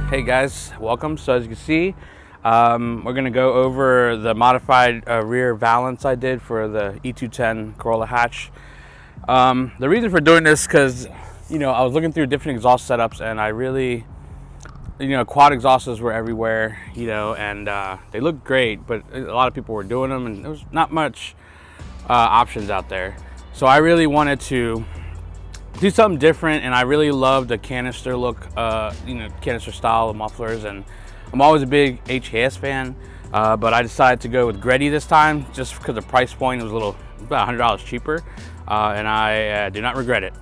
Hey guys, welcome. So as you can see, we're going to go over the modified rear valance I did for the E210 Corolla hatch. The reason for doing this because, I was looking through different exhaust setups and I really, quad exhausts were everywhere, and they looked great, but a lot of people were doing them and there was not much options out there. So I really wanted to do something different, and I really love the canister look, canister style of mufflers, and I'm always a big HKS fan, but I decided to go with GReddy this time just because the price point was about $100 cheaper, and I do not regret it.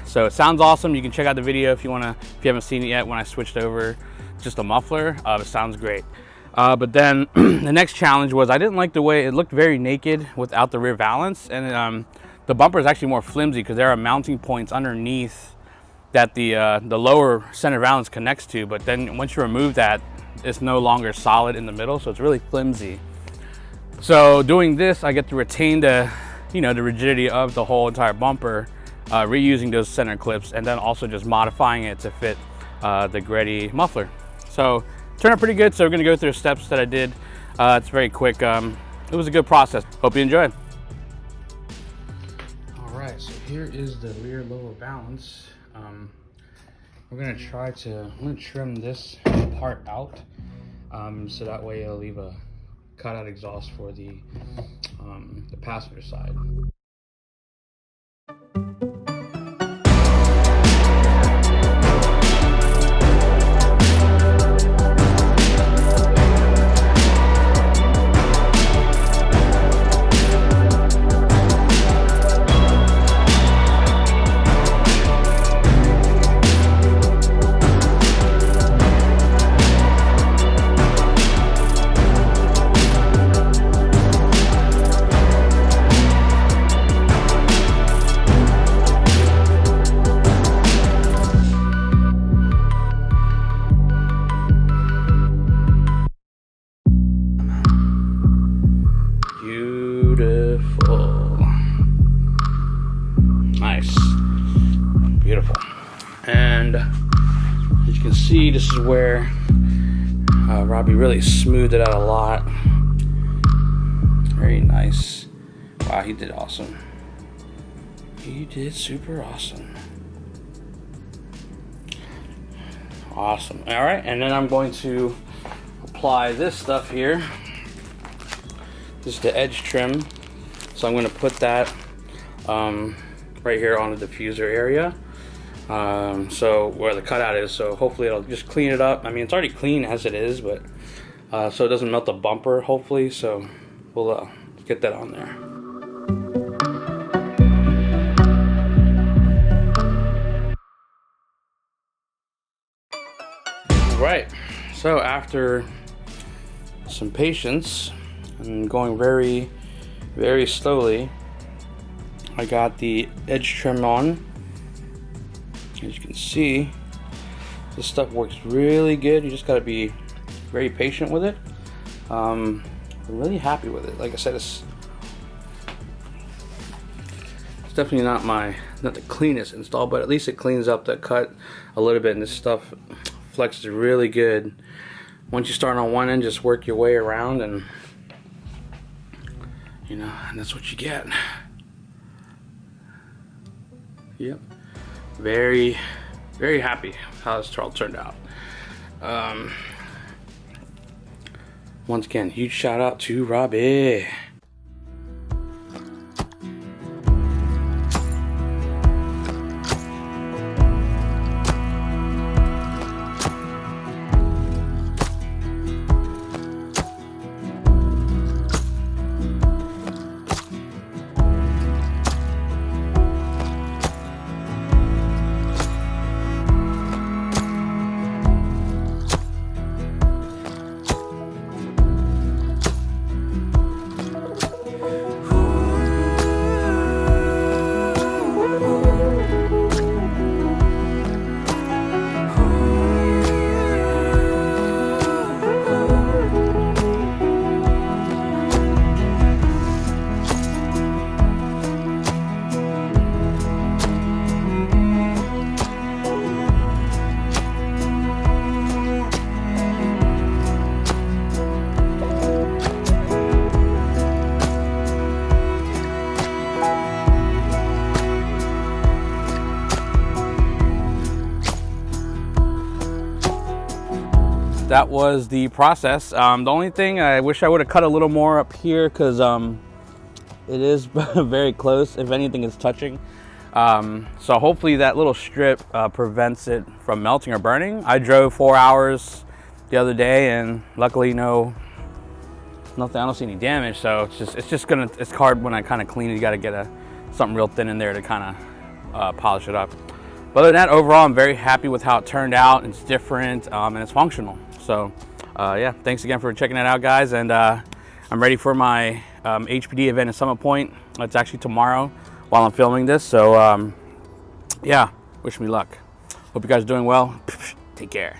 So it sounds awesome. You can check out the video if you haven't seen it yet when I switched over just a muffler. It sounds great. But then the next challenge was I didn't like the way it looked very naked without the rear valance, and the bumper is actually more flimsy because there are mounting points underneath that the lower center valance connects to, but then once you remove that, it's no longer solid in the middle, so it's really flimsy. So doing this, I get to retain the rigidity of the whole entire bumper, reusing those center clips, and then also just modifying it to fit the GReddy muffler. So turned out pretty good. So we're gonna go through the steps that I did. It's very quick. It was a good process. Hope you enjoyed. Alright, so here is the rear lower valance. I'm gonna trim this part out, so that way it'll leave a cutout exhaust for the passenger side. Beautiful. Nice. Beautiful. And as you can see, this is where Robbie really smoothed it out a lot. Very nice. Wow, he did awesome. He did super awesome. Awesome. All right, and then I'm going to apply this stuff here. This is the edge trim, so I'm going to put that right here on the diffuser area, so where the cutout is. So hopefully it'll just clean it up. I mean, it's already clean as it is, but so it doesn't melt the bumper, hopefully. So we'll get that on there. Right. So after some patience and going very, very slowly, I got the edge trim on. As you can see, this stuff works really good. You just got to be very patient with it. I'm really happy with it. Like I said, it's definitely not the cleanest install, but at least it cleans up the cut a little bit, and this stuff flexes really good. Once you start on one end, just work your way around, and and that's what you get. Yep. Very, very happy how this all turned out. Once again, huge shout out to Robbie. that was the process. The only thing, I wish I would have cut a little more up here, because it is very close. If anything, it's touching. So hopefully that little strip prevents it from melting or burning. I drove 4 hours the other day, and luckily nothing. I don't see any damage. So it's hard when I kind of clean it. You got to get something real thin in there to kind of polish it up. But other than that, overall, I'm very happy with how it turned out. It's different, and it's functional. So yeah, thanks again for checking it out, guys. And I'm ready for my HPD event at Summit Point. It's actually tomorrow while I'm filming this. So yeah, wish me luck. Hope you guys are doing well. Take care.